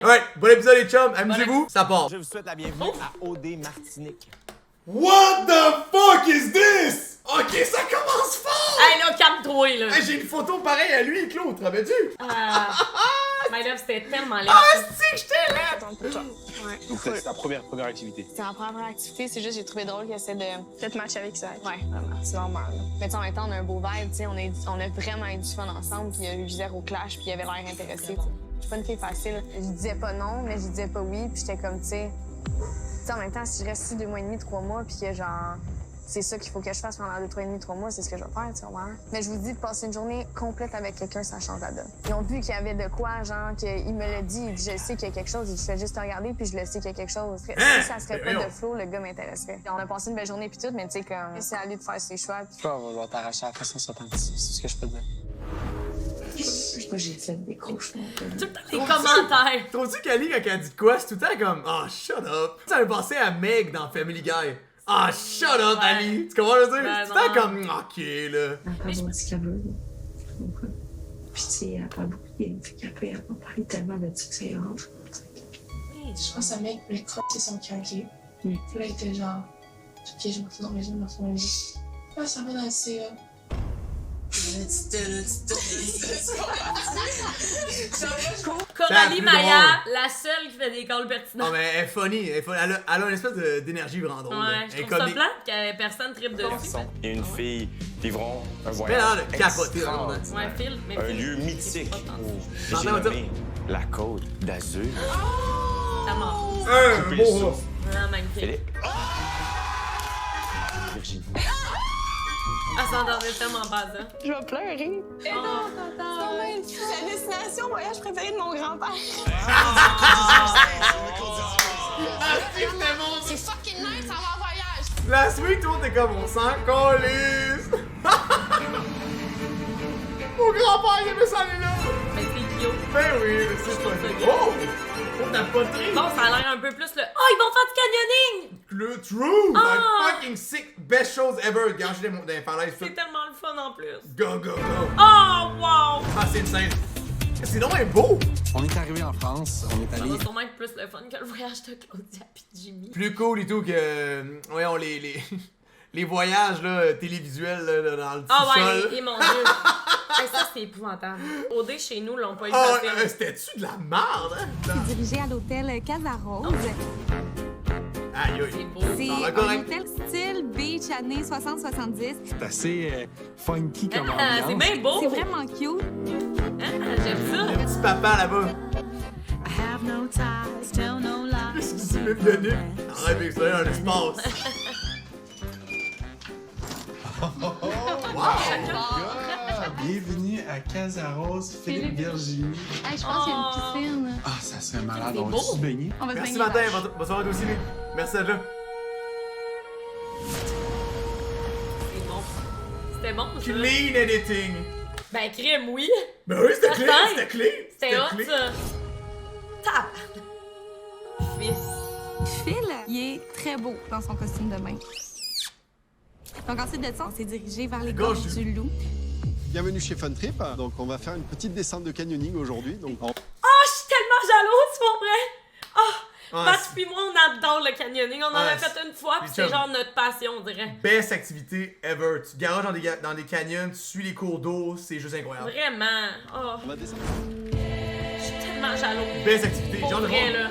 Ouais, bon épisode les chums, amusez-vous, ça part. Je vous souhaite la bienvenue à OD Martinique. What the fuck is this? Ok, ça commence fort! Hey là, calme-toi là! Hey, j'ai une photo pareille à lui, Claude, te rappelles-tu? My love, c'était tellement laid. Ah, c'est que j'étais là! Donc c'est ta première activité. C'est ma première activité, c'est juste j'ai trouvé drôle qu'il essaie de te matcher avec ça. Ouais, vraiment, c'est normal. Là. Mais tu sais, en même temps, on a un beau vibe, tu sais, on a vraiment eu du fun ensemble, puis il y a eu zéro clash, puis il avait l'air intéressé. Je suis pas une fille facile. Je disais pas non, mais je disais pas oui, puis j'étais comme, tu sais, en même temps, si je reste ici 2 mois et demi, 3 mois, puis que genre, c'est ça qu'il faut que je fasse pendant 2, 3 et demi, 3 mois, c'est ce que je vais faire, tu vois. Mais je vous dis, de passer une journée complète avec quelqu'un, ça change la donne. Ils ont vu qu'il y avait de quoi, genre, qu'il me l'a dit, il dit, je sais qu'il y a quelque chose, je fais juste te regarder, puis je le sais qu'il y a quelque chose. Si ça serait pas de flow, le gars m'intéresserait. On a passé une belle journée, puis tout, mais tu sais, comme, c'est à lui de faire ses choix. Je vais t'arracher la façon sur ton petit, c'est ce que je peux te dire. Moi, j'ai fait des cauchemars. Tout le temps les commentaires. Trouves-tu qu'Ali, quand elle dit de quoi, c'est tout le temps comme, ah, shut up. Ça me pensait à Meg dans Family Guy. Ah, shut up, Ouais. Ali. Tu comprends ce que je veux dire? Ben C'est tout le temps non. comme, ok, là. Elle parle ce qu'elle veut. Puis, tu sais, elle parle beaucoup de game. Fait qu'après, elle va parler tellement de ça que c'est grave. Je pense à un mec voulait crosser son cœur, ok? Mm. Puis là, il était genre, ok, je me dans mes jambes, dans mon lit. Là, ça va dans le CA. Coralie plus Maya, la seule qui fait des calls pertinents. Non, mais elle est funny. Elle a une espèce d'énergie vraiment drôle. là. Ouais, Elle je est trouve ça comique. plate que personne tripe dessus. Il y a une fille, livron, un Mais voyage là, de capoter, extraordinaire. Ouais, Phil, mais Un Phil, lieu c'est mythique. pas tant. J'ai Attends, attends. nommé la Côte d'Azur. Tellement. Coupez le Bon, souffle. Vraiment magnifique. Philippe. Virginie. Elle s'entendait tellement pas ça. Je vais pleurer. Oh, La destination voyage préférée de mon grand-père. C'est fucking nice, ça va en voyage. Last week, tout le monde était comme, on s'en calisse. Mon grand-père, il aimait ça aller là. Mais c'est cute. Ben oui, mais c'est pas Oh! Oh, t'as pas de tri. Bon, ça a l'air un peu plus le. Oh, ils vont faire du canyoning! Le true! Ah! My fucking sick, best shows ever. Gagé dans les falaises, tout. C'est tellement le fun en plus. Go, go, go. Oh, wow! Ah, c'est insane. C'est non mais beau. On est arrivé en France, on est Ça allé. va sûrement être plus le fun que le voyage de Claudia pis de Jimmy. Plus cool et tout que, voyons, les voyages là, télévisuels là, dans le Ah sous-sol. ouais, et mon dieu. Hey, ça, c'est épouvantable. OD chez nous l'ont pas eu Ah, facile. c'était-tu de la merde, hein? Dirigé à l'hôtel Casa Rose. Aïe, C'est aïe. beau. C'est va un correct. hôtel style beach années 60-70. C'est assez funky comme Ah, ambiance. c'est bien beau. C'est vraiment cute. Ah, j'aime ça. Le petit papa là-bas. Qu'est-ce qu'il s'est même donné? Arrête avec ça, dans l'espace. Bienvenue à Casaros, Philippe Virginie. Hey, je pense qu'il y a une piscine. Ah, ça serait malade, C'est on va beau. se baigner. On va se Merci baigner Martin, là-bas. bonsoir à toi aussi, lui. Merci d'être là. C'est bon. C'était bon, ça. Clean editing. Ben, crime, oui. Ben oui, c'était clean, Certain. c'était clean. C'était hot, clean. ça. Tap. Fils. Phil, il est très beau dans son costume de bain. Donc ensuite de ça, on s'est dirigé vers les Gorge gorges du- du Loup. Bienvenue chez Fun Trip. Donc, on va faire une petite descente de canyoning aujourd'hui. Donc, Oh, je suis tellement jalouse, c'est pas vrai. Oh, Ouais, Pat puis moi, on adore le canyoning. On en Ouais, a fait une fois, puis puis c'est chum. genre notre passion, on dirait. Best activité ever. Tu te garages dans des canyons, tu suis les cours d'eau, c'est juste incroyable. Vraiment. Oh, on va descendre. je suis tellement jalouse. Best activité. Pour J'ai hâte de vrai, voir. là.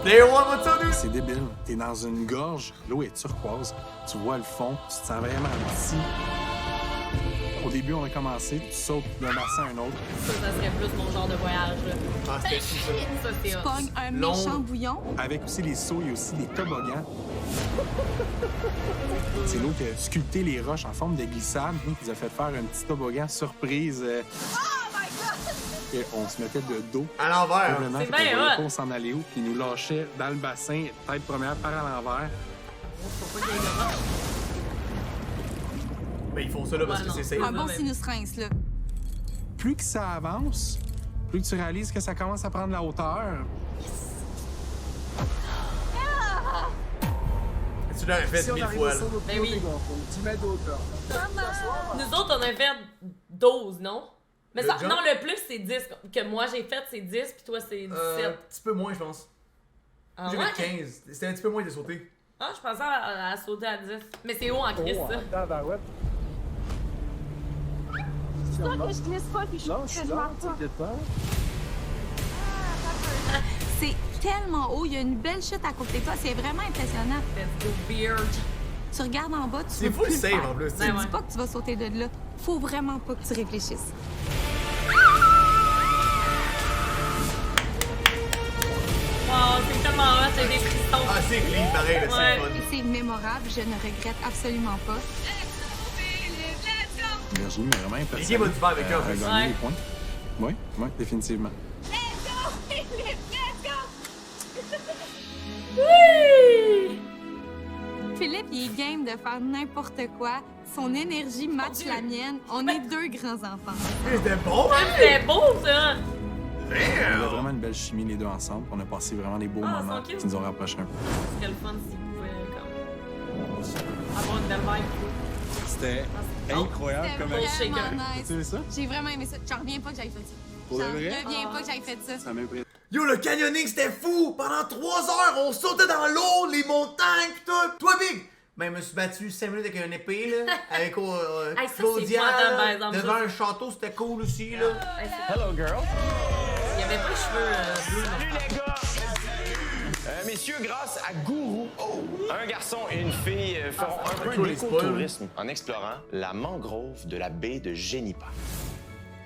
Player one, what's up, dude? C'est débile. T'es dans une gorge, l'eau est turquoise, tu vois le fond, tu te sens vraiment petit. Au début, on a commencé, tu sautes d'un bassin à un autre. Ça serait plus mon genre de voyage, là. Ah, c'était fou, ça. Ça, c'est hot. Pogne un Long. méchant bouillon. Avec aussi les sauts, il y a aussi des toboggans. C'est l'eau qui a sculpté les roches en forme de glissade. Nous, qui nous a fait faire un petit toboggan surprise. Et on se mettait de dos. À l'envers. Complètement, C'est fait bien qu'on voyait hot. pas où s'en aller où, puis ils nous lâchaient dans le bassin, tête première, par à l'envers. Faut pas qu'il y ait de roche. Ben, ils font ça là parce Ouais, que non. c'est safe. Un bon mais- sinus rince, là. Plus que ça avance, plus que tu réalises que ça commence à prendre la hauteur. Tu l'aurais fait 1000 fois, là. Ben oui. Nous autres, on a fait 12, non? Mais Le ça, jump? non, le plus, c'est 10. Que moi, j'ai fait, c'est 10, puis toi, c'est 17. Un petit peu moins, je pense. Ah J'ai ouais? fait 15. C'était un petit peu moins de sauter. Ah, je pensais à sauter à 10. Mais c'est haut en crise, ça. C'est toi que je glisse pas puis je t'inquiète pas. C'est tellement haut, il y a une belle chute à côté de toi, c'est vraiment impressionnant. Let's go beard. Tu regardes en bas, tu C'est veux full plus le safe, faire. en plus, Tu tu sais. dis pas que tu vas sauter de là. Faut vraiment pas que tu réfléchisses. Wow, c'est tellement hot, j'ai des frissons. Ah, c'est clean, pareil, là, Ouais. c'est fun. Et c'est mémorable, je ne regrette absolument pas. Virginie m'a vraiment impressionné. Les games ont du faire avec eux, en Elle a plus. gagné Ouais. des points. Oui, oui, définitivement. Oui! Philippe, il est game de faire n'importe quoi. Son énergie match la mienne. On est deux grands-enfants. C'était bon, hein? C'était beau, ça! On a vraiment une belle chimie les deux ensemble. On a passé vraiment des beaux Ah, hein. moments ils sont cute. qui nous ont rapprochés un peu. Ce serait le fun s'ils pouvaient, comme, avoir une belle vibe. C'était incroyable C'était comme shaker. vraiment Tu nice. aimé ça? J'ai vraiment aimé ça. J'en reviens pas que j'aille fait ça. Pour de vrai? J'en reviens pas que j'aille fait ça. Ça m'a impressionné. Yo, le canyoning, c'était fou! Pendant 3 heures, on sautait dans l'eau, les montagnes, pis tout! Toi, Big! Ben, je me suis battu 5 minutes avec une épée, là, avec Hey, ça, c'est Claudia, épouvantable, par là, exemple, devant ça. un château, c'était cool aussi, là. Hello, girl. Il y avait pas de cheveux bleus, non? Salut, les gars. Messieurs, grâce à Gourou, un garçon et une fille feront un peu cool, les spoils. d'écotourisme en explorant la mangrove de la baie de Génipa.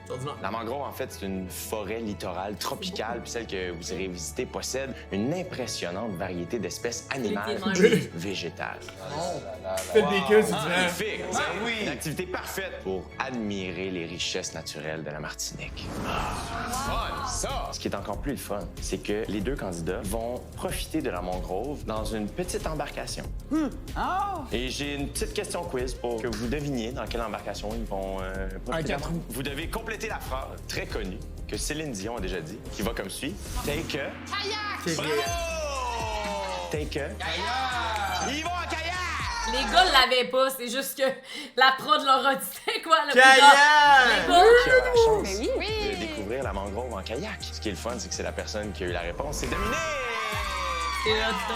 C'est ordinaire. La mangrove, en fait, c'est une forêt littorale tropicale, puis celle que vous irez visiter possède une impressionnante variété d'espèces animales L'été et végétales. Faites des queues, c'est différent. Magnifique! Une activité parfaite pour admirer les richesses naturelles de la Martinique. Fun, ça! Ce qui est encore plus le fun, c'est que les deux candidats vont profiter de la mangrove dans une petite embarcation. Et j'ai une petite question quiz pour que vous deviniez dans quelle embarcation ils vont profiter. Vous devez compléter la phrase très connue que Céline Dion a déjà dit, qui va comme suit. Take a... C'est Bravo! Take a... Ils vont en kayak! Les gars l'avaient pas, c'est juste que la prod leur a dit c'était quoi le Kayak! Les gars, Qui a la chance de découvrir la mangrove en kayak. Ce qui est le fun, c'est que c'est la personne qui a eu la réponse. C'est Dominique! c'est hot.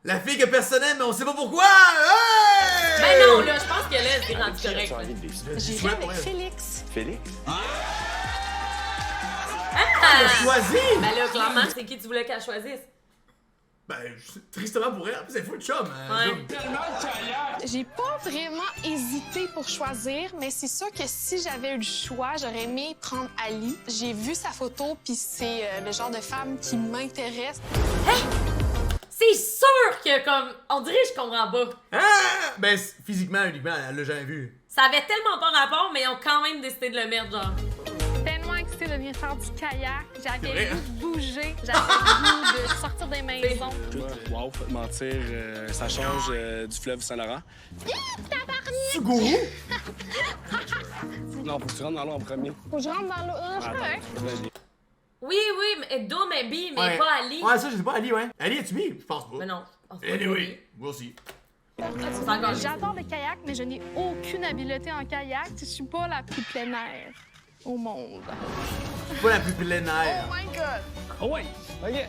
La fille que personne aime, mais on sait pas pourquoi! Hey! Ben non, là, je pense que là, c'est rendu Qui correct. as-tu envie de vivre ça? J'irai avec Félix. Félix? Elle a choisi! Ben là, clairement, c'est qui tu voulais qu'elle choisisse? Ben, tristement pour elle, c'est fou de chum. Ouais. J'ai pas vraiment hésité pour choisir, mais c'est sûr que si j'avais eu le choix, j'aurais aimé prendre Ali. J'ai vu sa photo, puis c'est le genre de femme qui m'intéresse. C'est sûr que, comme, on dirait que je comprends pas. Ah! Ben, physiquement, uniquement, elle l'a jamais vu. Ça avait tellement pas rapport, mais ils ont quand même décidé de le mettre, genre. Tellement excitée de venir faire du kayak. J'avais vrai, le goût de bouger. J'avais le goût de sortir des maisons. Wow, pas te mentir, ça change du fleuve Saint-Laurent. Tu gourou? Non, faut que tu rentres dans l'eau en premier. Faut que je rentre dans l'eau. Je suis correct. Oui, mais Doom est bi, mais Ouais. pas Ali. Ouais, ça, je sais pas, Ali, ouais. Ali, es-tu bi? Je pense pas. Mais non, je pense pas. Anyway, moi aussi. C'est encore J'adore le kayak, mais je n'ai aucune habileté en kayak. Je suis pas la plus plein air au monde. Pas la plus plein air. Oh my God! Oh ouais! OK.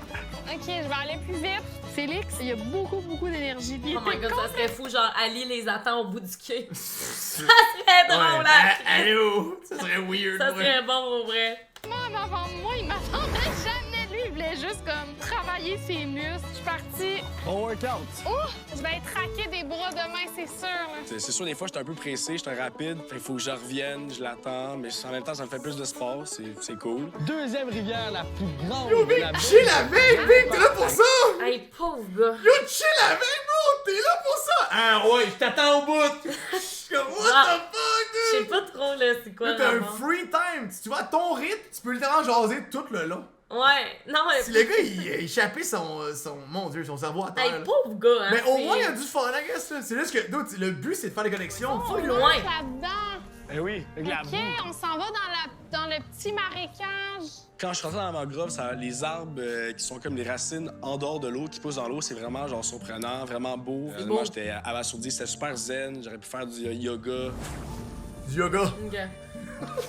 OK, je vais aller plus vite. Félix, il y a beaucoup d'énergie. Puis il Oh my était god, ça serait fou, genre Ali les attend au bout du quai. Ça serait drôle, là. Allô? Ça serait weird. Ça ouais. serait bon, au vrai. complètement avant moi. Il m'attendait jamais de lui. Il voulait juste comme travailler ses muscles. Je suis partie. Bon workout. Oh! Je vais être raquée des bras demain, c'est sûr. Là. C'est sûr, des fois, j'étais un peu pressé, j'étais rapide. Il faut que je revienne, je l'attends. Mais en même temps, ça me fait plus de sport. C'est cool. Deuxième rivière la plus grande Yo, Big, chill avec, Big, t'es là pour ça! Hey, pauvre gars. Yo, chill avec, bro, t'es là pour ça! Ah ouais, je t'attends au bout! Je suis comme, what the fuck, Je sais dude? pas trop, là, c'est quoi Là, le t'as un rapport. free time. Si tu vas à ton rythme, tu peux littéralement jaser tout le long. Ouais, non, mais... Si le gars, il a échappé son mon Dieu, son cerveau à terre. Hey, là. pauvre gars, hein. Mais au c'est- moins, il y a du fun, I guess. là. C'est juste que, dude, le but, c'est de faire des connexions. Faut loin. Là-dedans. Eh oui, avec la OK, boue. on s'en va dans le petit marécage. Quand je suis rentré dans la mangrove, les arbres qui sont comme les racines en dehors de l'eau, qui poussent dans l'eau, c'est vraiment genre surprenant, vraiment beau. beau. Moi, j'étais abasourdi, c'était super zen, j'aurais pu faire du yoga. Du yoga. Ok.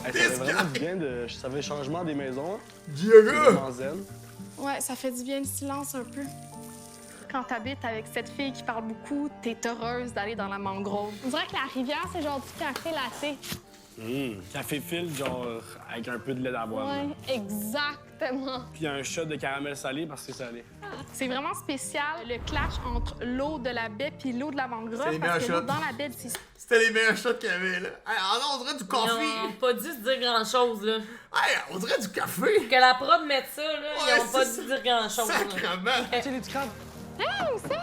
Ça fait vraiment du bien de... Ça fait le changement des maisons. Diego! Vraiment zen. Ouais, ça fait du bien le silence un peu. Quand t'habites avec cette fille qui parle beaucoup, t'es heureuse d'aller dans la mangrove. On dirait que la rivière, c'est genre du café latte. Café fil, genre avec un peu de lait d'avoine. Ouais, exactement. Puis un shot de caramel salé parce que c'est salé. C'est vraiment spécial, le clash entre l'eau de la baie puis l'eau de la mangrove. C'est les Parce que meilleurs l'eau shots. dans la baie, c'est... C'était les meilleurs shots qu'il y avait, là. Hey, ah non, on dirait du Ils café. ont pas dû se dire grand-chose, là. Hey, on dirait du café. Que la prod mette ça, là, Ouais, ils ont pas c'est dû dire grand-chose. là. Sacrement. Tu les crabes. Ah, où ça?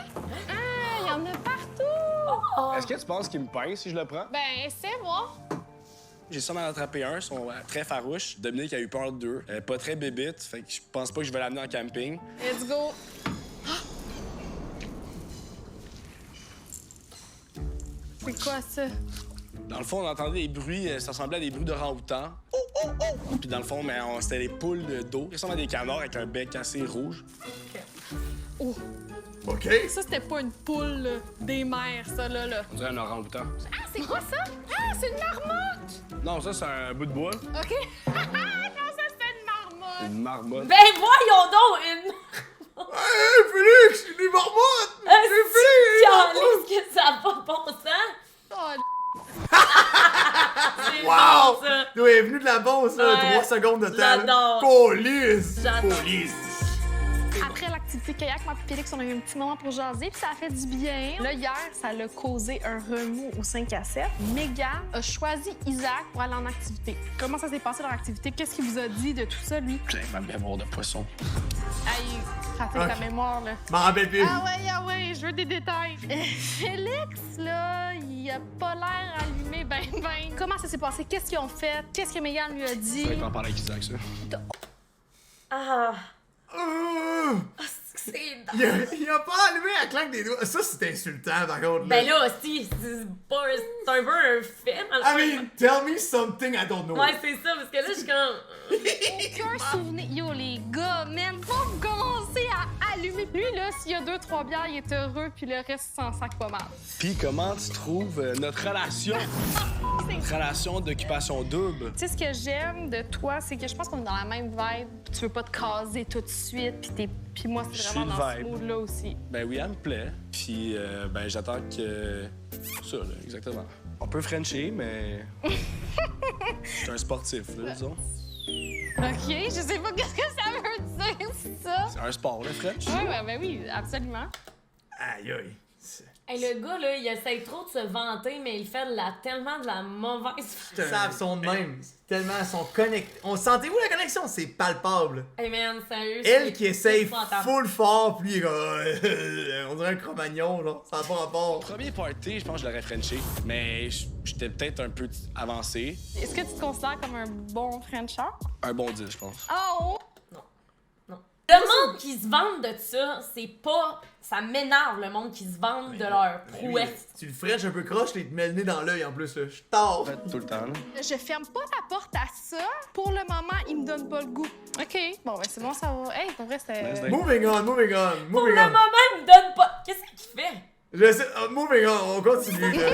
Ah, il y en a partout! Est-ce que tu penses qu'il me pince si je le prends? Ben, essaie, voir. J'ai sûrement attrapé un, ils sont très farouches. Dominique a eu peur d'eux. Elle est pas très bébite, fait que je pense pas que je vais l'amener en camping. Let's go. C'est quoi ça? Dans le fond, on entendait des bruits, ça ressemblait à des bruits de orang-outan. Puis dans le fond, c'était des poules d'eau. Ils ressemblent à des canards avec un bec assez rouge. Oh, OK. ça, c'était pas une poule là, des mers, ça, là. On dirait un orang-outan. Ah, c'est quoi ça? Ah, c'est une marmotte! Non, ça, c'est un bout de bois. OK. non, ça, c'était une marmotte. Une marmotte. Ben voyons donc, une... Hey, Félix, des marmottes. C'est Félix. Calisse que ça a pas de bon sens! Oh, C'est Wow! bon, ça! Nous, elle est venue de la base, là, Ouais. 3 secondes de temps. J'adore. Police! J'adore. Police! Après l'activité kayak, moi et Félix, on a eu un petit moment pour jaser, puis ça a fait du bien. Là, hier, ça l'a causé un remous au 5 à 7. Megan a choisi Isaac pour aller en activité. Comment ça s'est passé leur activité? Qu'est-ce qu'il vous a dit de tout ça, lui? J'aime ma mémoire de poisson. Aïe, rappelle ta mémoire, là. M'en rappelle plus. Ah ouais, je veux des détails. Félix, là, il a pas l'air allumé ben. Comment ça s'est passé? Qu'est-ce qu'ils ont fait? Qu'est-ce que Megan lui a dit? Faudrait qu'on parle avec Isaac, ça. Ah, Euh, c'est... il a pas allumé la claque des doigts. Ça, c'est insultant, par contre. Ben là, si, c'est pas... C'est un peu un film. I mean, tell me something I don't know. Ouais, c'est ça, parce que là, je suis comme... Aucun souvenir. Yo, les gars, man, faut commencer à allumer. Lui, là, s'il y a 2-3 bières, il est heureux, puis le reste s'en sac pas mal. Puis comment tu trouves notre relation? Notre relation d'occupation double. Tu sais, ce que j'aime de toi, c'est que je pense qu'on est dans la même vibe. Tu veux pas te caser tout de suite, puis moi, c'est Je vraiment suis dans le ce vibe. mood-là aussi. Ben oui, elle me plaît. Puis ben j'attends que... Ça, là, exactement. On peut frencher, mais... Je suis un sportif, là, disons. OK, je sais pas qu'est-ce que ça veut dire, ça. C'est un sport, le French. Ben oui, absolument. Aïe, aïe. Hey, le gars, là, il essaie trop de se vanter, mais il fait tellement de la mauvaise Ils savent, sont de même. Tellement, ils sont connectés. On sentez-vous la connexion? C'est palpable. Hey man, sérieux. Elle c'est qui essaye épouvantable. full fort, puis il est comme, on dirait un Cro-Magnon, là. Ça n'a pas rapport. Premier party, je pense que je l'aurais frenché. Mais j'étais peut-être un peu avancé. Est-ce que tu te considères comme un bon Frencher? Un bon 10, je pense. Oh! Le monde qui se vante de ça, c'est pas... Ça m'énerve, le monde qui se vante de leur prouesse. Tu le French un peu croche, il te met le nez dans l'œil en plus, là. Je tard. Tout le temps, là. Je ferme pas la porte à ça. Pour le moment, il me donne pas le goût. OK. Bon, ben c'est bon, ça va. Hey, pour vrai, c'était... Moving on, moving on, Pour moving le on. moment, il me donne pas... Qu'est-ce qu'il fait? Je sais, moving on, on continue, là.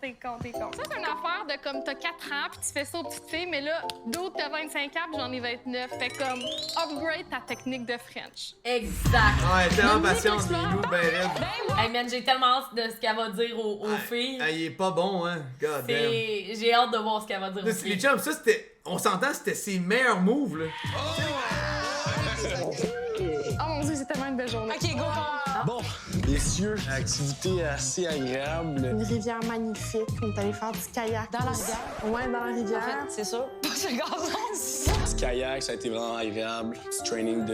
T'es con. Ça, c'est une affaire de comme t'as 4 ans, puis tu fais ça aux petites filles, mais là, d'autres, t'as 25 ans, puis j'en ai 29. Fait comme, upgrade ta technique de French. Exact. Ouais, tellement Dominique patiente, les Explorer. loups, ben raide. Hey man, j'ai tellement hâte de ce qu'elle va dire aux filles. Ah, il est pas bon, hein. God damn. J'ai hâte de voir ce qu'elle va dire aux Les filles. chums, ça, c'était. On s'entend, c'était ses meilleurs moves, là. Oh mon Dieu, c'est tellement une belle journée. OK, go! Bon, messieurs, activité assez agréable. Une rivière magnifique. On est allé faire du kayak. Dans la rivière? Ouais, dans la rivière. C'est ça. C'est gazon! Petit kayak, ça a été vraiment agréable. Petit training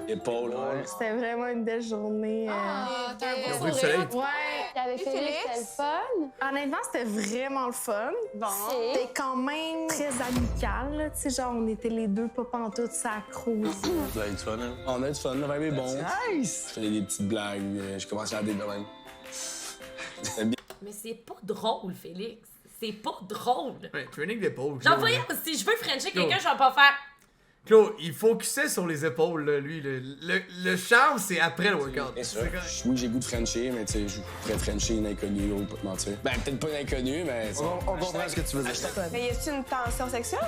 d'épaule. Ouais. C'était vraiment une belle journée. t'as un Ils ont pris le soleil. Ouais. Avec Félix, c'était le fun. Honnêtement, c'était vraiment le fun. Bon. C'était quand même très amical, là. Tu sais, genre, on était les deux pas pantoute sacro aussi. Vous avez du fun, hein? On a du fun, le vibe est bon. Nice! Je faisais des petites blagues, je commençais à dire de même. C'était bien. Mais c'est pas drôle, Félix. C'est pas drôle. Ouais, training d'épaule. J'en voyais aussi, je veux frencher quelqu'un, je vais pas faire. Claude, il focusait sur les épaules, là, lui. Le charme, c'est après le workout. Bien sûr. Oui, j'ai goût de Frencher, mais tu sais, je pourrais Frencher une inconnue, ou pas te mentir. Ben, peut-être pas une inconnue, mais... On comprend ce que tu veux dire. Mais y a-t-il une tension sexuelle?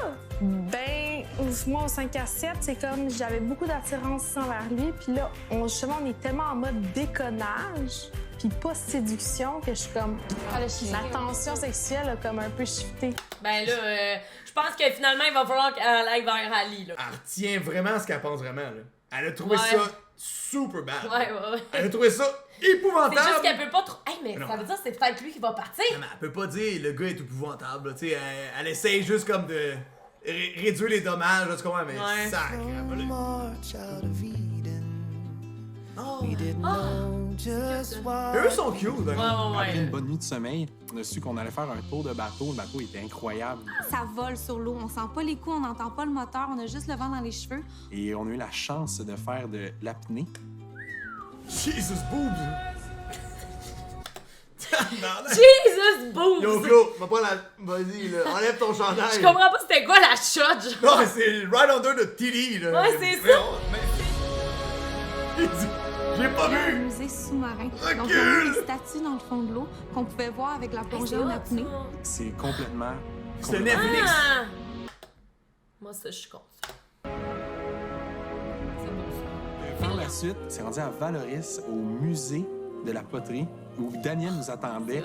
Ben, moi, au 5 à 7, c'est comme j'avais beaucoup d'attirance envers lui. Puis là, justement, on est tellement en mode déconnage, puis pas séduction, que je suis comme... la tension sexuelle a comme un peu shifté. Ben là, je pense que finalement, il va falloir qu'elle aille vers Ali, là. Elle retient vraiment ce qu'elle pense vraiment, là. Elle a trouvé ça super bad. Ouais. Elle a trouvé ça épouvantable. C'est juste qu'elle peut pas trop... Hey, mais ça veut dire que c'est peut-être lui qui va partir. Non, mais elle peut pas dire le gars est épouvantable, là. Tu sais, elle essaye juste comme de réduire les dommages, là, tu comprends, mais sacre. Eux sont cute, Après une bonne nuit de sommeil, on a su qu'on allait faire un tour de bateau. Le bateau était incroyable. Ça vole sur l'eau, on sent pas les coups, on n'entend pas le moteur, on a juste le vent dans les cheveux. Et on a eu la chance de faire de l'apnée. Jesus boobs! Jesus boobs! Yo, Claude, va pas la... Vas-y, là, enlève ton chandail. Je comprends pas c'était quoi la shot, genre. Non, c'est right under the titty, là. Ouais, c'est ça. J'ai pas vu! Un musée sous-marin. Donc, il y avait des statues dans le fond de l'eau qu'on pouvait voir avec la plongée en apnée. C'est complètement... C'est Netflix. Ah! Moi, ça, je suis contre. Par la suite, c'est rendu à Valoris, au musée de la poterie, où Daniel nous attendait.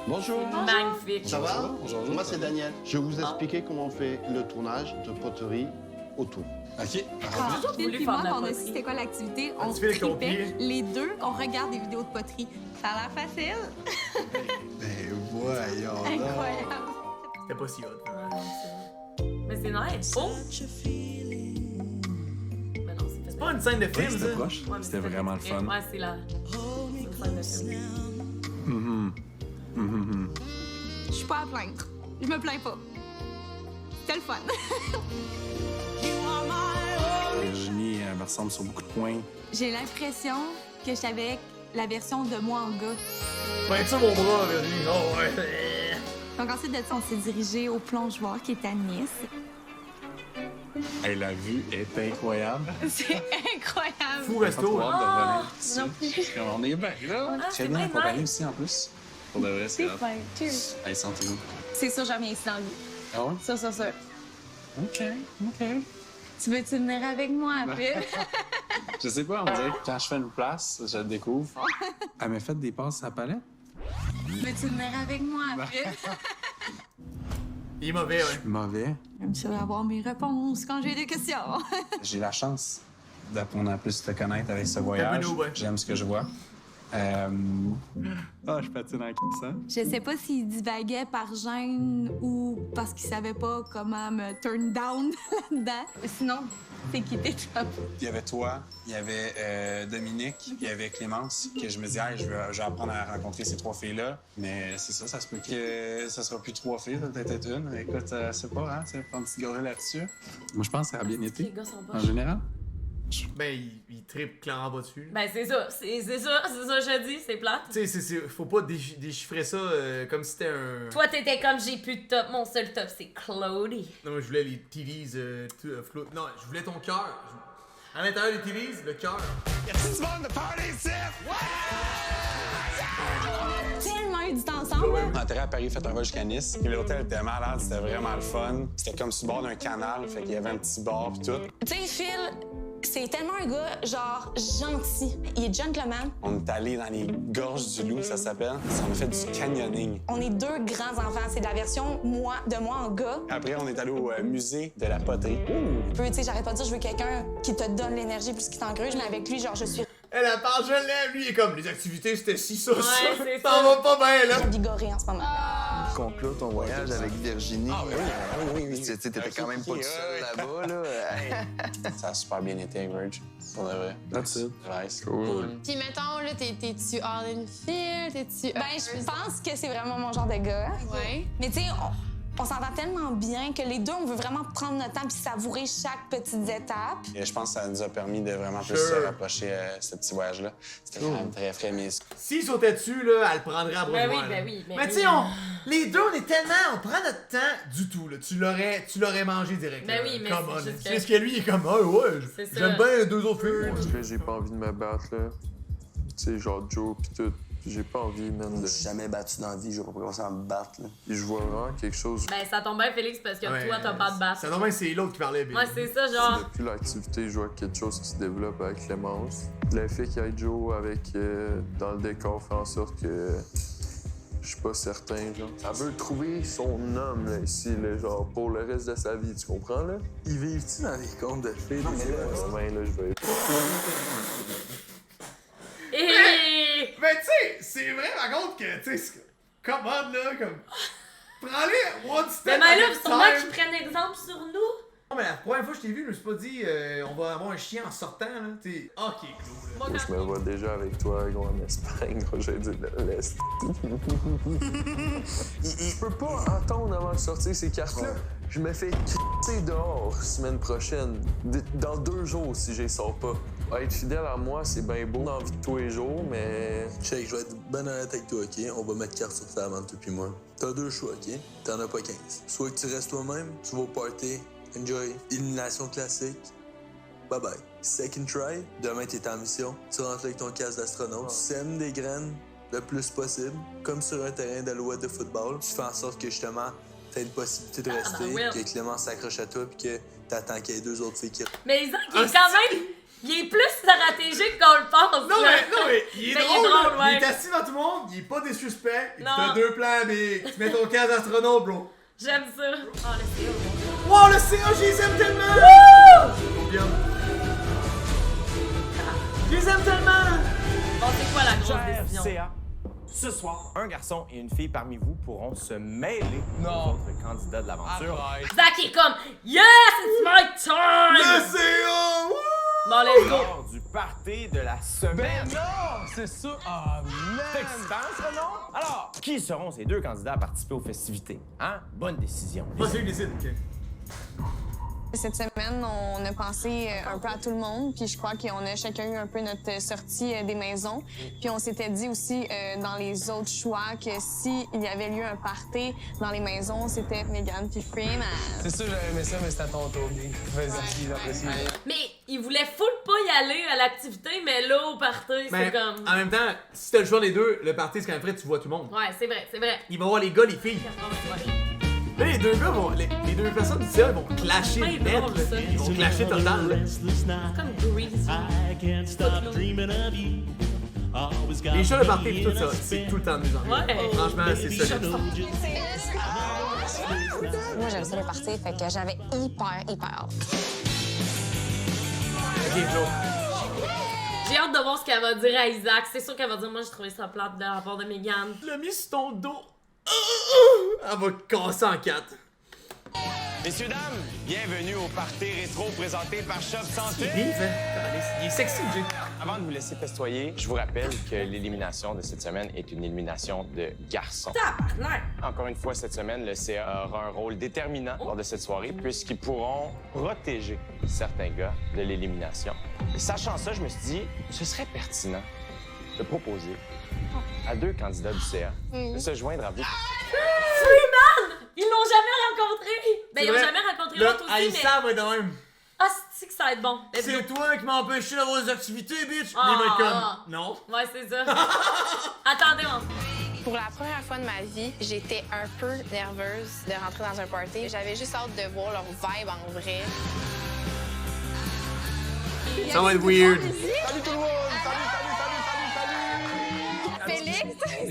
Bonjour. Magnifique. Ça va? Bonjour. Moi, c'est Daniel. Je vais vous expliquer comment on fait le tournage de poterie autour. OK. Quand Phil et moi, quand on a su c'était quoi l'activité, on tripait les deux, on regarde des vidéos de poterie. Ça a l'air facile. Ben voyons donc. Incroyable. C'était pas si hot. Mais c'est nice. Oh! Mais non, c'est pas une scène de film, C'était ça. proche. C'était vraiment le fun. Ouais, c'est la... C'est une scène de film. Je suis pas à plaindre. Je me plains pas. C'était le fun. Virginie me ressemble sur beaucoup de points. J'ai l'impression que j'avais la version de moi en gars. Ben, ça, mon bras, Virginie. Oh, ouais. Donc ensuite de ça, on s'est dirigé au plongeoir qui est à Nice. Hey, la vue est incroyable. C'est incroyable. Fou resto. On est bien là. Très bien accompagné aussi en plus. Pour de vrai, c'est grave. Cheers. Allez, sentez-vous. C'est sûr, je reviens ici dans le lit. Ah ouais? Ça. OK. Tu veux-tu venir avec moi après? Je sais pas, on dirait que quand je fais une place, je le découvre. Elle m'a fait des passes à la palette. Veux-tu venir avec moi après? Il est mauvais, ouais. Je suis mauvais. J'aime ça avoir mes réponses quand j'ai des questions. J'ai la chance d'apprendre à plus te connaître avec ce voyage. J'aime ce que je vois. Je patine en ça. Je sais pas s'il divaguait par gêne ou parce qu'il savait pas comment me turn down là-dedans. Sinon, c'est qui t'es top. Il y avait toi, il y avait Dominique, il y avait Clémence, que je me disais, hey, je vais apprendre à rencontrer ces 3 filles-là. Mais c'est ça se peut que ça sera plus 3 filles, ça peut être une. Écoute, c'est pas, hein, c'est pas un petit gorille là-dessus. Moi, je pense que ça a bien été. Les gars sont pas En général. Ben, il tripe clairement pas dessus. Ben, c'est ça, je dis, c'est plate. Tu sais, faut pas déchiffrer ça comme si c'était un... Toi, t'étais comme j'ai plus de top, mon seul top, c'est Claudie. Non, moi, je voulais les titties float. Non, je voulais ton cœur. À l'intérieur des titties, le cœur. Y'a-tu du monde de party ici? Tellement eu du temps ensemble. On est entré à Paris, fait un vol jusqu'à Nice. Puis l'hôtel était malade, c'était vraiment le fun. C'était comme sur le bord d'un canal, fait qu'il y avait un petit bar pis tout. Tu sais, Phil, c'est tellement un gars, genre, gentil. Il est gentleman. On est allé dans les gorges du Loup, ça s'appelle. On a fait du canyoning. On est 2 grands enfants. C'est de la version de moi en gars. Après, on est allé au musée de la poterie. Tu sais, j'arrête pas de dire je veux quelqu'un qui te donne l'énergie plus qu'il t'engruge, mais avec lui, genre, je suis... Elle a parlé, je l'aime. Lui, il est comme, les activités, c'était ci, ça, ça. c'est ça va pas bien, là. Vigoré en ce moment. Conclure ton voyage avec Virginie. Oui. Tu t'étais quand même pas tout seul là-bas, là. Ça a super bien été, Virg. Pour de vrai. That's it. Nice. Cool. Puis mettons, là, t'es-tu all in Phil? T'es-tu... Ben, je pense que c'est vraiment mon genre de gars. Ouais. Mais tu sais, On s'entend tellement bien que les deux, on veut vraiment prendre notre temps puis savourer chaque petite étape. Et je pense que ça nous a permis de vraiment plus se rapprocher ce petit voyage-là. C'était quand même très frais, mais... S'il sautait dessus, là, elle le prendrait à bras Ben de oui, moi, là. ben oui, ben Mais tu oui. sais, les deux, on est tellement... On prend notre temps du tout, là. Tu l'aurais mangé direct. Ben là. oui, mais Come c'est on. juste Tu que- sais ce que lui, il est comme, ah ouais, C'est ça. j'aime bien 2 autres filles. Parce que j'ai pas envie de me battre, là. Tu sais, genre Joe pis tout. J'ai pas envie, man, de... Je suis jamais battu dans la vie, je vais pas commencer à me battre, là. Et je vois vraiment quelque chose... Ben, ça tombe bien, Félix, parce que Ouais, toi, t'as pas de basse. Ça tombe bien que c'est l'autre qui parlait, bien. Ouais, c'est ça, genre. Depuis l'activité, je vois quelque chose qui se développe avec Clémence. Le fait qu'il y ait Joe avec, dans le décor fait en sorte que je suis pas certain, genre. Elle veut trouver son homme, là, ici, là, genre, pour le reste de sa vie, tu comprends, là? Ils vivent-tu dans les contes de fées? Non, mais là, je vais... Mais tu sais, c'est vrai, par contre, que, tu sais, come on, là, comme... Prends-les one step Mais at là, a sûrement time. qu'ils prennent exemple sur nous. Non, mais la première fois que je t'ai vu, je me suis pas dit, on va avoir un chien en sortant, là. T'es ok, cool. Moi, je me vois déjà avec toi, gros, en Espagne, gros, j'ai dit de l'Est. Je peux pas attendre avant de sortir ces cartes-là. Je me fais c***er dehors semaine prochaine. Dans 2 jours, si j'y sors pas. Être fidèle à moi, c'est bien beau dans la vie de tous les jours, mais... Check, je vais être ben honnête avec toi, OK? On va mettre carte sur table entre toi puis moi. T'as 2 choix, OK? T'en as pas 15. Soit que tu restes toi-même, tu vas au party, enjoy, élimination classique, bye-bye. Second try, demain t'es en mission, tu rentres avec ton casque d'astronaute, tu sèmes des graines le plus possible, comme sur un terrain d'alouette de football. Tu fais en sorte que, justement, t'as une possibilité de rester, Will. que Clément s'accroche à toi puis que t'attends qu'il y ait 2 autres filles qui... Mais Isaac, il est quand même. Il est plus stratégique qu'on le pense. Non, là. mais il est Mais drôle, là. ouais. Il est assis devant tout le monde, il est pas des suspects. Il dit, Non. t'as 2 plans, mais tu mets ton casque d'astronaute, bro. J'aime ça. Oh, le CA. Wow, le CA, je les aime tellement! Trop bien. Je les aime tellement! Bon, c'est quoi la grosse Cher décision? CA, ce soir, un garçon et une fille parmi vous pourront se mêler aux autres candidats de l'aventure. Zach est comme Yes, it's my time! Le CA! Wouh! Bon, let's go! Lors du party de la semaine. Non! C'est ça! Ah, C'est excitant, ça, non? Alors, qui seront ces 2 candidats à participer aux festivités? Hein? Bonne décision. Pas celui qui décide, ok. Cette semaine, on a pensé un peu à tout le monde, puis je crois qu'on a chacun eu un peu notre sortie des maisons. Puis on s'était dit aussi dans les autres choix que s'il y avait lieu un party dans les maisons, c'était Megan puis Freeman. C'est sûr, j'aurais aimé ça, mais c'était à ton tour. Vas-y, j'apprécie. Mais il voulait full pas y aller à l'activité, mais là, au party, Mais c'est comme. en même temps, si t'as le choix des deux, le party, c'est quand même vrai, tu vois tout le monde. Ouais, c'est vrai, c'est vrai. Il va voir les gars, les filles. Là, les 2 gars vont. Les 2 personnes du CA, ils vont clasher Ouais, net, drôle, là. ça. Ils vont clasher total, là. C'est comme Grease. Les shows de party pis tout ça, c'est tout le temps amusant. Ouais. Franchement, c'est ça. Moi, j'aime ça les parties, fait que j'avais hyper hâte. Ok, Flo. J'ai hâte de voir ce qu'elle va dire à Isaac. C'est sûr qu'elle va dire moi j'ai trouvé ça plate de la part de Megan. Tu l'as mis sur ton dos. Elle va casser en 4. Messieurs, dames, bienvenue au party rétro présenté par Shop Santé. Il est sexy, Jay. Avant de vous laisser festoyer, je vous rappelle que l'élimination de cette semaine est une élimination de garçons. Tabarnak! Encore une fois, cette semaine, le CA aura un rôle déterminant lors de cette soirée puisqu'ils pourront protéger certains gars de l'élimination. Et sachant ça, je me suis dit, ce serait pertinent de proposer à 2 candidats du CA de se joindre à vous. Freeman! Ils l'ont jamais rencontré! Ben, ils ont jamais rencontré l'autre aussi, mais... Aïssa va être de même. Ah, c'est que ça va être bon. Let's go. C'est toi qui m'as empêché d'avoir des activités, bitch! Ah. Il va être comme, non. Ouais, c'est ça. Attendez, on... Pour la première fois de ma vie, j'étais un peu nerveuse de rentrer dans un party. J'avais juste hâte de voir leur vibe en vrai. Ça va être weird. Salut tout le monde! Félix,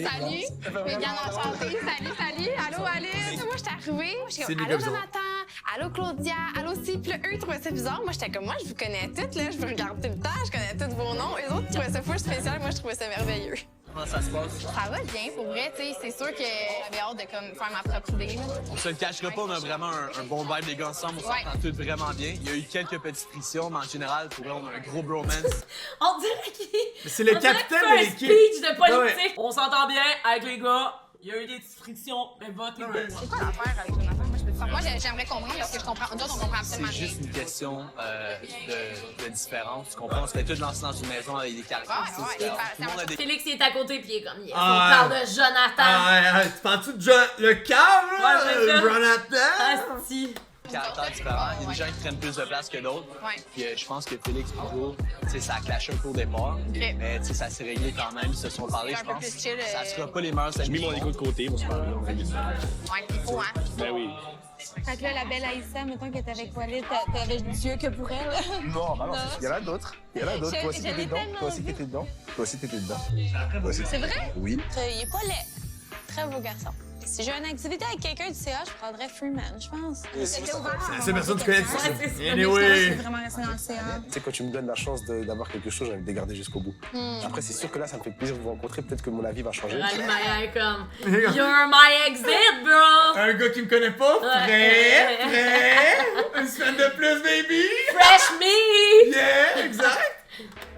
salut! Megan enchantée, salut! Allô, Alice! Moi, j'étais arrivée, j'étais C'est comme, lui allô, comme ça. Jonathan! Allô, Claudia! Allô, si! Puis là, eux, ils trouvaient ça bizarre. Moi, j'étais comme, moi, je vous connais toutes, là. Je vous regarde tout le temps, je connais tous vos noms. Eux autres, ils trouvaient ça full spécial. Moi, je trouvais ça merveilleux. Comment ça se passe? Ça va bien, pour vrai, tu sais. C'est sûr que j'avais hâte de comme, faire ma propre idée. là. On se le cachera pas, on a vraiment un bon vibe, les gars, ensemble. On s'entend tous vraiment bien. Il y a eu quelques petites frictions, mais en général, pour vrai, on a un gros bromance. On dirait qu'il... C'est le on dirait capitaine qu'il fait de un l'équipe. speech de politique. Ouais. On s'entend bien avec les gars. Il y a eu des petites frictions, mais votez bien. C'est quoi l'affaire avec Jonathan? Donc moi, j'aimerais comprendre parce que je comprends. D'autres, on comprend absolument C'est rien. juste une question de différence. Tu comprends? On se fait tous lancer dans une maison avec des caractéristiques différentes. Tout le monde a des... Félix, il est à côté, puis il est comme, yes, Ah, on parle de Jonathan. Tu parles-tu de le cave, là? Ouais, c'est ça. Jonathan? Asti. caractères différents. Il y a des gens qui prennent plus de place que d'autres. Ouais. Puis je pense que Félix toujours, tu sais, ça a clashé un peu au départ. Okay. Mais tu sais, ça s'est réglé quand même. Ils se sont parlé, je pense. Chill, Ça sera pas les meilleurs amis. J'ai mis mon égo de côté pour se parler. Ouais, il faut, hein? Ben oui. Fait que là, la belle Aïssa, mettons que t'avais avec Walid, t'avais Dieu que pour elle. Non, bah non, il y en a d'autres. Il y en a d'autres. Toi aussi t'étais dedans. Toi aussi t'étais dedans. Toi aussi t'étais dedans. C'est vrai? Oui. Il est pas laid. Très beau garçon. Si j'ai une activité avec quelqu'un du CA, je prendrais Freeman, je pense. C'est la seule personne que tu connais du CA. Je Anyway. suis vraiment restée dans le CA. Tu sais, quand tu me donnes la chance d'avoir quelque chose, j'avais de garder jusqu'au bout. Après, c'est sûr que là, ça me fait plaisir de vous rencontrer. Peut-être que mon avis va changer. Rally comme You're my exit, bro! Un gars qui me connaît pas, prêt, une semaine de plus, baby! Fresh me! Yeah, exact!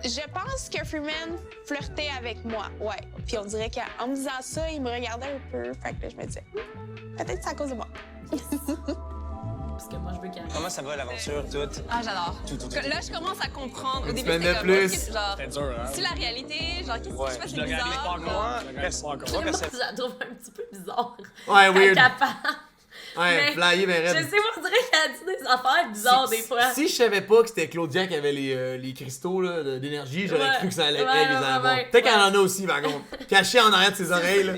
Je pense que Freeman flirtait avec moi, ouais. Puis on dirait qu'en me disant ça, il me regardait un peu. Fait que là, je me disais, peut-être c'est à cause de moi. Parce que moi, je veux qu'elle... Comment ça va l'aventure, toute? Ah, j'adore. Tout. Là, je commence à comprendre. Au Une début, semaine c'était de comme, plus. ok, genre, C'est dur, hein? c'est la réalité, genre, qu'est-ce qui se passe, Je c'est le réalise pas bizarre. encore. Moi, je la trouve un petit peu bizarre. Ouais, weird. Capable. Ouais, flyé, ben Je raide. sais pas, on dirait qu'elle a dit des affaires bizarres des fois. Si je savais pas que c'était Claudia qui avait les cristaux là, d'énergie, j'aurais Ouais. cru que ça allait Ouais, être les ouais, avoir. ouais. Peut-être qu'elle en a aussi, par contre. Cachée en arrière de ses oreilles, là.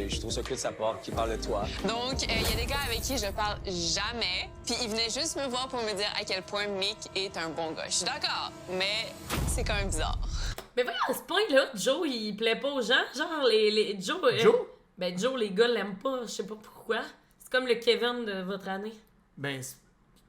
Je trouve ça cool de sa part, qui parle de toi. Donc, il y a des gars avec qui je parle jamais, puis ils venaient juste me voir pour me dire à quel point Mick est un bon gars. Je suis d'accord, mais c'est quand même bizarre. Mais voyons, à ce point-là, Joe, il plaît pas aux gens. Genre, les Joe... Joe? Ben, Joe, les gars l'aiment pas, je sais pas pourquoi. C'est comme le Kevin de votre année. Ben, c'est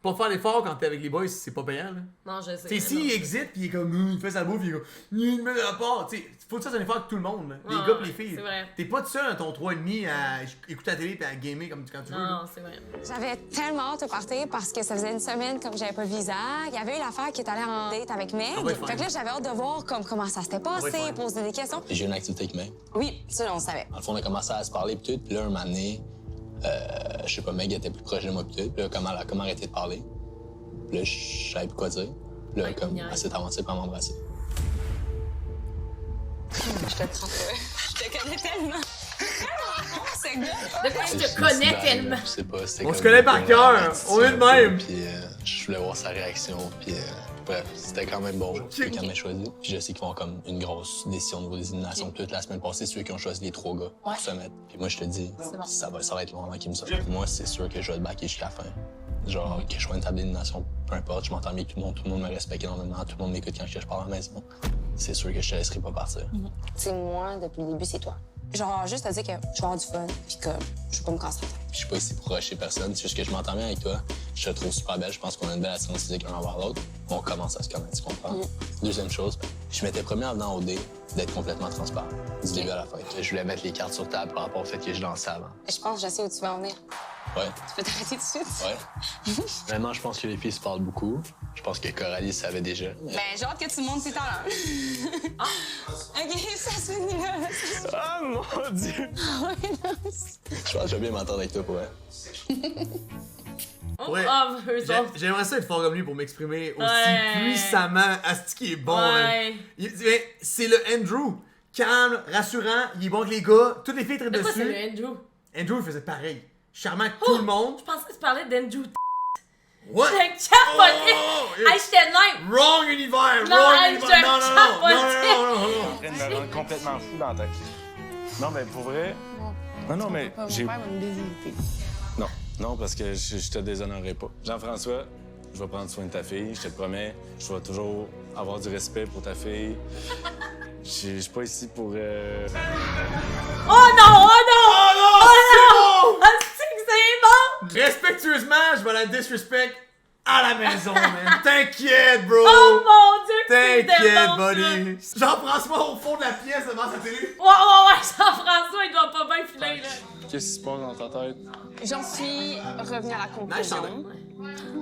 pas faire l'effort quand t'es avec les boys, c'est pas payant, là. Non, je sais. Tu sais, s'il exit pis il est comme, il fait sa bouffe, il est comme, il me met à part. Tu sais, faut que ça soit un effort avec tout le monde, là. Les Ouais, gars pis les filles. c'est vrai. T'es pas tout seul dans ton 3,5 à écouter la télé pis à gamer comme quand tu veux. Non, c'est vrai. J'avais tellement hâte de partir parce que ça faisait une semaine comme j'avais pas le visa. Il y avait eu l'affaire qui est allée en date avec Meg. Ah ouais, fine. Fait que là, j'avais hâte de voir comment ça s'était passé, Ah ouais, fine. poser des questions. J'ai une activité avec Meg. Oui, ça, on le savait. Dans le fond, on a commencé à se parler pis tout, puis là, un moment donné, je sais pas, Meg était plus proche de moi pis tout, puis là, elle a comme arrêté de parler. Puis là, je savais plus quoi dire. Puis là, comme, elle s'est avancée pour m'embrasser. Je te prends pas. Je te connais tellement. Ce gars. De quoi je te connais tellement? Je sais pas, c'était On comme se connaît par une cœur, attitude, on est de même. Puis je voulais voir sa réaction, puis bref, c'était quand même bon. Ceux qui m'ont choisi. Puis je sais qu'ils font comme une grosse décision au niveau des éliminations. Toute la semaine passée, ceux qui ont choisi les 3 gars pour se mettre. Puis moi, je te dis, ça va être long avant qu'ils me sortent. Moi, c'est sûr que je vais te backer jusqu'à la fin. Genre, que je sois une table d'élimination, peu importe, je m'entends bien avec tout le monde me respecte énormément, tout le monde m'écoute quand je parle à la maison. C'est sûr que je te laisserai pas partir. Tu sais, moi, depuis le début, c'est toi. Genre, juste à dire que je vais avoir du fun, puis que je vais pas me casser la tête. Je suis pas ici pour rusher personne, c'est juste que je m'entends bien avec toi. Je te trouve super belle, je pense qu'on a une belle assurance physique l'un envers l'autre. On commence à se connaître, tu comprends? Deuxième chose, je m'étais promis en venant au dé d'être complètement transparent, du début à la fin. Je voulais mettre les cartes sur table par rapport au fait que je dansais avant. Je pense que je sais où tu vas en venir. Ouais. Tu peux t'arrêter tout de suite? Ouais. Vraiment, je pense que les filles se parlent beaucoup. Je pense que Coralie savait déjà. Ben, j'ai hâte que tu montes tes talents. OK, ça se finit là. Ah, mon Dieu! Je pense que je vais bien m'entendre avec toi pour elle. Ouais. J'aimerais ça être fort comme lui pour m'exprimer aussi Ouais. puissamment à ce qui est bon. Ouais. Là. C'est le Andrew. Calme, rassurant, il est bon avec les gars. Toutes les filles traînent De quoi c'est dessus. le Andrew? Andrew, il faisait pareil. Charmant avec tout le monde. Je pensais que tu parlais d'Andrew. What? J'étais capoté! Oh, Hey, j'étais de même! Wrong univers! Non, Wrong hey, univers! je Non, non, non, non, capotais. non, non, non, Je suis non. en train de me rendre complètement fou dans la tête. Non, mais pour vrai. Non, mais j'ai. Non, non, parce que je te déshonorerai pas. Jean-François, je vais prendre soin de ta fille, je te le promets. Je vais toujours avoir du respect pour ta fille. Je suis pas ici pour. Oh non! Oh non! Oh non! Oh C'est non! bon! Ah, c'est que c'est bon! Respectueusement, je vais la disrespect à la maison, man. T'inquiète, bro! Oh mon Dieu! T'inquiète, bon, buddy! Jean-François au fond de la pièce devant sa télé. Ouais, Jean-François, il doit pas bien filer, là. Qu'est-ce qui se passe dans ta tête? J'en suis revenue à la conclusion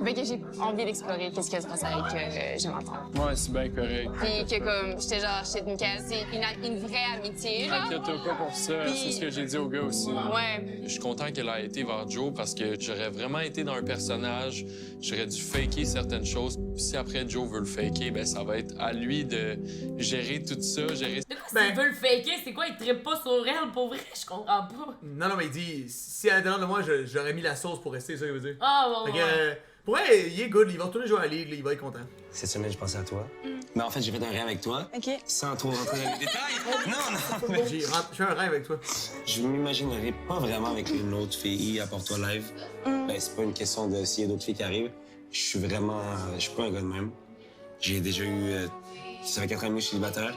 Fait que j'ai envie d'explorer qu'est-ce qui se passe avec Jonathan. Ouais, c'est bien correct. Puis que comme, j'étais genre, chez Nickel, c'est une vraie amitié, genre. T'inquiète pas pour ça, Puis- c'est ce que j'ai dit au gars aussi. Ouais. Je suis content qu'elle ait été vers Joe parce que j'aurais vraiment été dans un personnage, j'aurais dû faker certaines choses. Puis si après Joe veut le faker, ben ça va être à lui de gérer tout ça, gérer... S'il veut le faker, c'est quoi? Il trippe pas sur elle, pour vrai? Je comprends pas. Non, non, mais il dit, si à l'intérieur de moi, j'aurais mis la sauce pour rester, ça, il veut dire. Ah, bon, Fait que, pour vrai, il est good, il va retourner jouer à la ligue, là, il va être content. Cette semaine, je pensais à toi. Mais en fait, j'ai fait un rêve avec toi. OK. Sans trop rentrer dans les détails. Non, mais... J'ai fait un rêve avec toi. Je m'imaginerais pas vraiment avec une autre fille à part toi live. Ben, c'est pas une question de s'il y a d'autres filles qui arrivent. Je suis pas un gars de même. J'ai déjà eu... ça fait 4 ans et demi que je suis célibataire.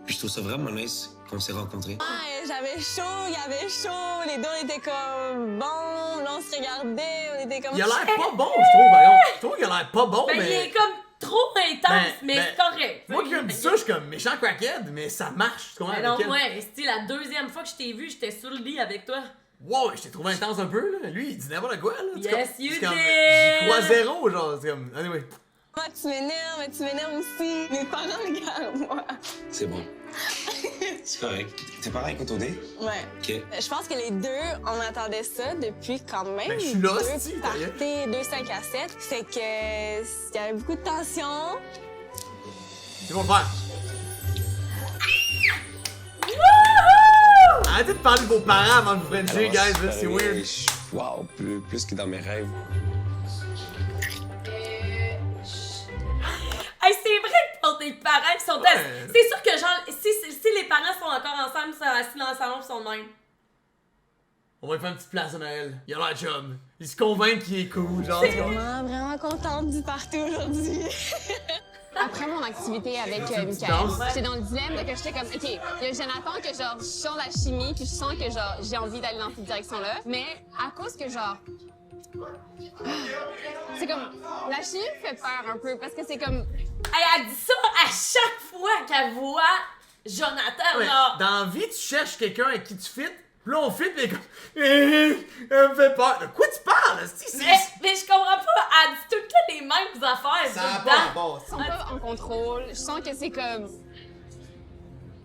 Puis je trouve ça vraiment nice qu'on s'est rencontrés. Ouais, j'avais chaud, il y avait chaud, les deux on était comme bon, là on se regardait, on était comme... Il a l'air pas bon, je trouve, par exemple. Je trouve qu'il a l'air pas bon, Ben, mais... il est comme trop intense, mais c'est correct. Moi qui me dis ça, je suis comme méchant crackhead, mais ça marche, tu comprends? Ben non, avec elle. ouais, c'est la deuxième fois que je t'ai vu, j'étais sur le lit avec toi. Wow, je t'ai trouvé intense un peu, là. Lui, il dit n'importe quoi, là. Yes, you c'est comme, did! J'y crois zéro, genre, c'est comme... Anyway. Moi, tu m'énerves, mais tu m'énerves aussi. Mes parents regardent moi. C'est bon. C'est correct. Tes parents écoutent OD? Ouais. OK. Je pense que les deux, on attendait ça depuis quand même. Ben, je suis là, deux hostie, d'ailleurs. parties, 2 5 à 7. Fait que il y avait beaucoup de tension. C'est mon frère. Arrêtez de parler de vos parents avant de vous frencher, guys, là, c'est weird. Wow, plus que dans mes rêves. Hey, c'est vrai que pour tes parents qui sont assis... C'est sûr que genre, si les parents sont encore ensemble, ils sont assis dans le salon, ils sont de même. On va lui faire une petite place à Noël. Il a l'air chum. Il se convainc qu'il est cool, genre. Je suis vraiment contente du party aujourd'hui. Après mon activité avec Michael, j'étais dans le dilemme de que j'étais comme, OK, il y a Jonathan que genre, je sens la chimie, puis je sens que genre, j'ai envie d'aller dans cette direction-là. Mais à cause que genre, c'est comme, la chimie me fait peur un peu, parce que c'est comme... Elle dit ça à chaque fois qu'elle voit Jonathan, Ouais, genre. dans la vie, tu cherches quelqu'un avec qui tu fit, puis là on fit, mais comme. Elle me fait peur. De quoi tu parles? Mais je comprends pas, elle dit tout le temps les mêmes affaires. Ça tout a le pas temps. rapport. Je sens pas en contrôle, je sens que c'est comme...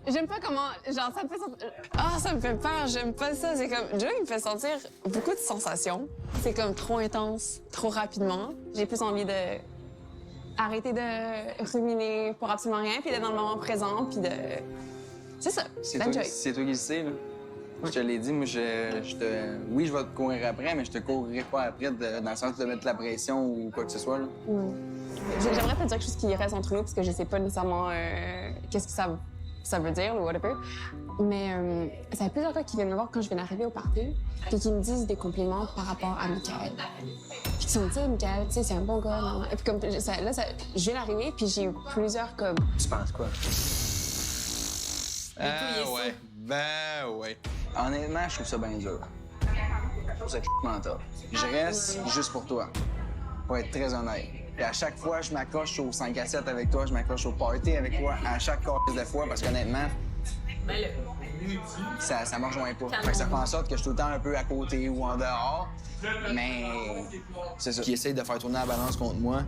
J'aime pas comment... Genre, ça me fait sentir... Ah, ça me fait peur, j'aime pas ça. C'est comme... Joe, il me fait sentir beaucoup de sensations. C'est comme trop intense, trop rapidement. J'ai plus envie de... arrêter de ruminer pour absolument rien, puis d'être dans le moment présent, puis de... C'est ça, C'est toi, d'enjoy. c'est toi qui le sais, là. Je te l'ai dit, moi, oui, je vais te courir après, mais je te courrai pas après dans le sens de mettre la pression ou quoi que ce soit, là. J'aimerais pas dire quelque chose qui reste entre nous, parce que je sais pas nécessairement qu'est-ce que ça veut dire ou whatever. Mais ça fait plusieurs fois qu'ils viennent me voir quand je viens d'arriver au party, puis qu'ils me disent des compliments par rapport à Michael. Puis qu'ils sont dit, Michael, tu sais, c'est un bon gars. Non? Et puis comme je viens d'arriver, puis j'ai eu plusieurs comme... Tu penses quoi? Ouais. Ben ouais. Honnêtement, je trouve ça bien dur. Je trouve ça mental. Je reste juste pour toi. Pour être très honnête. Et à chaque fois, je m'accroche au 5 à 7 avec toi, je m'accroche au party avec toi, à chaque cause de fois, parce qu'honnêtement, Ben là. ça me rejoint pas. Fait que ça fait en sorte que je suis tout le temps un peu à côté ou en dehors. Mais c'est ça. Qui essaye de faire tourner la balance contre moi,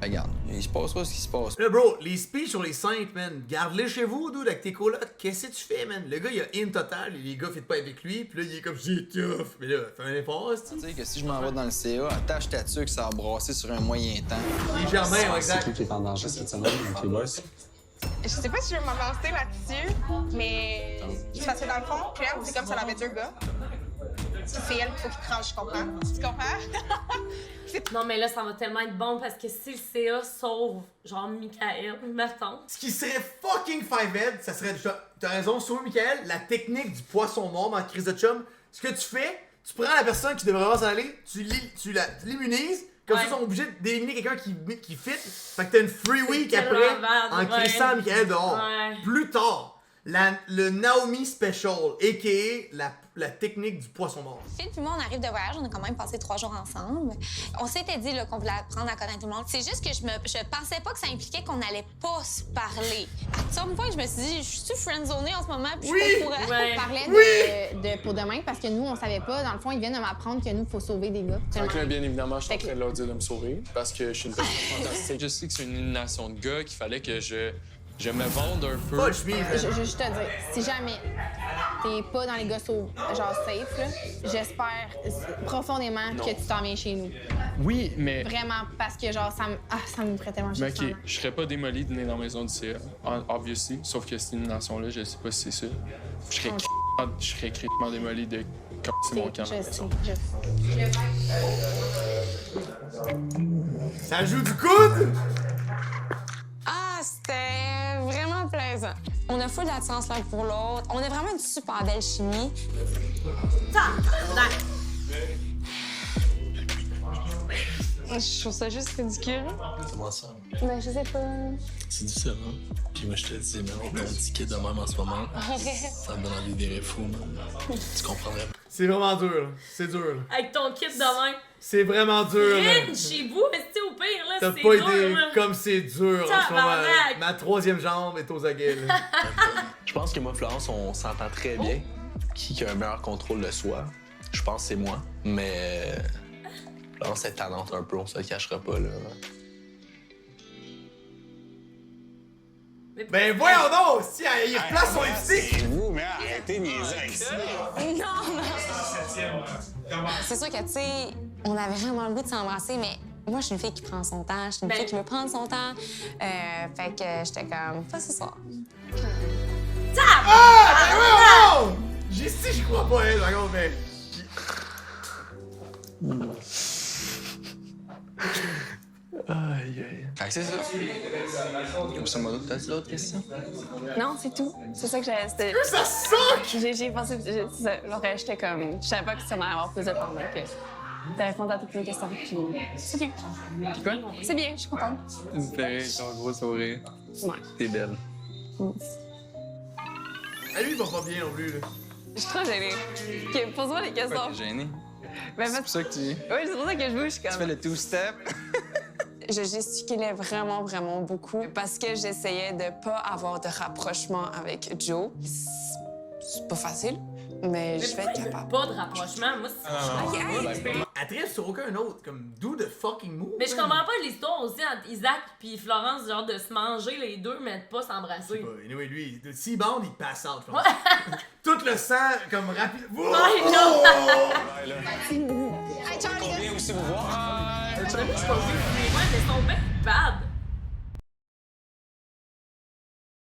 ben regarde, il se passera ce qui se passe. Là, bro, les speeches sur les cinq, man, garde-les chez vous, dude, avec tes colocs. Qu'est-ce que tu fais, man? Le gars, il a in total, les gars fit pas avec lui, pis là, il est comme, c'est tough. Mais là, fais un effort, c'est Tu sais que si je m'en vais dans le CA, attache ta tuque, ça va brasser sur un moyen temps. Légèrement, exact. C'est qui est en danger cette semaine avec les boys? Je sais pas si je vais m'avancer là-dessus, mais parce que dans le fond, Claire, c'est comme ça, elle avait 2 gars. C'est elle qu'il faut qu'il tranche, je comprends. Tu comprends? Non, mais là, ça va tellement être bon parce que si le CA sauve, genre, Michael, mettons. Ce qui serait fucking 5-head, ça serait, t'as raison, sauver Michael, la technique du poisson mort en crise de chum. Ce que tu fais, tu prends la personne qui devrait vraiment s'en aller, tu l'immunises, comme ça, ils sont obligés d'éliminer quelqu'un qui fit. Fait que t'as une free week après en crissant Michael dehors. Ouais. Plus tard, le Naomi Special, a.k.a. la technique du poisson mort. Phil puis moi, on arrive de voyage, on a quand même passé 3 jours ensemble. On s'était dit qu'on voulait apprendre à connaître tout le monde. C'est juste que je pensais pas que ça impliquait qu'on allait pas se parler. À partir une fois que je me suis dit, je suis-tu friendzonée en ce moment? Puis Oui! je suis pas au courant. Ouais. On parlait de pour demain parce que nous, on savait pas. Dans le fond, ils viennent de m'apprendre que nous, il faut sauver des gars. Fait que là, bien évidemment, je suis en train de leur dire de me sauver parce que je suis une personne fantastique. Je sais que c'est une élimination de gars, qu'il fallait que je me vende un peu. Pas le chemise. Je veux juste te dire, si jamais t'es pas dans les gars genre safe, là, j'espère profondément que tu t'en viens chez nous. Oui, mais... Vraiment, parce que genre, ça me ferait tellement Mais juste OK, je serais pas démoli de venir dans la maison du CA, obviously, sauf que cette élimination-là, je sais pas si c'est ça. Je serais critiquement démoli de quand c'est mon camp. Ça joue du coude? Ah, c'était vraiment plaisant. On a full d'attirance l'un pour l'autre. On a vraiment une super belle chimie. Je trouve ça juste ridicule. Comment ça? Ben, je sais pas. C'est difficile, hein? Puis moi, je te dis, mais on ton ticket de même en ce moment. Ça me donne envie de virer fou, man. Tu comprendrais pas. C'est vraiment dur, là. C'est dur, là. Avec ton kit de main. C'est vraiment dur, là. Rentre chez vous, mais tu sais, au pire, là, T'as c'est pas dur, idée là. comme c'est dur en ce moment. Tabarnak! Ma troisième jambe est aux aguets, là. Je pense que moi, Florence, on s'entend très bien. Qui a un meilleur contrôle de soi? Je pense que c'est moi. Mais Florence est tannante un peu, on se le cachera pas, là. Ben voyons donc! Si il replace son lipstick! C'est vous, mais arrêtez de niaiser avec ça. Non. C'est sûr que, tu sais, on avait vraiment le goût de s'embrasser, mais moi, je suis une fille qui prend son temps. Je suis une fille qui veut prendre son temps. Fait que j'étais comme, pas ce soir. Ah! Ben voyons donc! J'y crois pas, elle, par contre, mais... Aïe, aïe. Fait que c'est ça. Grosso modo, t'as-tu d'autres questions? Non, c'est tout. C'est ça que j'avais. Que ça suck! J'ai pensé. C'est ça. Genre, j'étais comme. Je savais pas que ça allait avoir plus de temps. Donc, t'as répondu à toutes mes questions. Puis c'est bien. Puis quoi? C'est bien, je suis contente. Tu me fais ton gros sourire. Ouais. T'es belle. Ah, lui, il va pas bien non plus, là. Je suis trop gênée. OK, pose-moi les questions. Pourquoi t'es gênée? Ben, C'est pour ça que tu... Oui, c'est pour ça que je bouge. Tu fais le two-step. Je gesticulais vraiment, vraiment beaucoup parce que j'essayais de pas avoir de rapprochement avec Joe. C'est pas facile, mais je vais être capable. Pas de rapprochement, moi, c'est... Elle tripe sur aucun autre, comme do the fucking move. Mais je comprends pas l'histoire aussi entre Isaac puis Florence, genre de se manger les deux, mais de pas s'embrasser. Anyway, lui, s'il bande, il passe out, je pense. Tout le sang, comme rapide. Oh! Hey, Charlie! Combien aussi vous voir? Ouais, mais ils sont bien bad.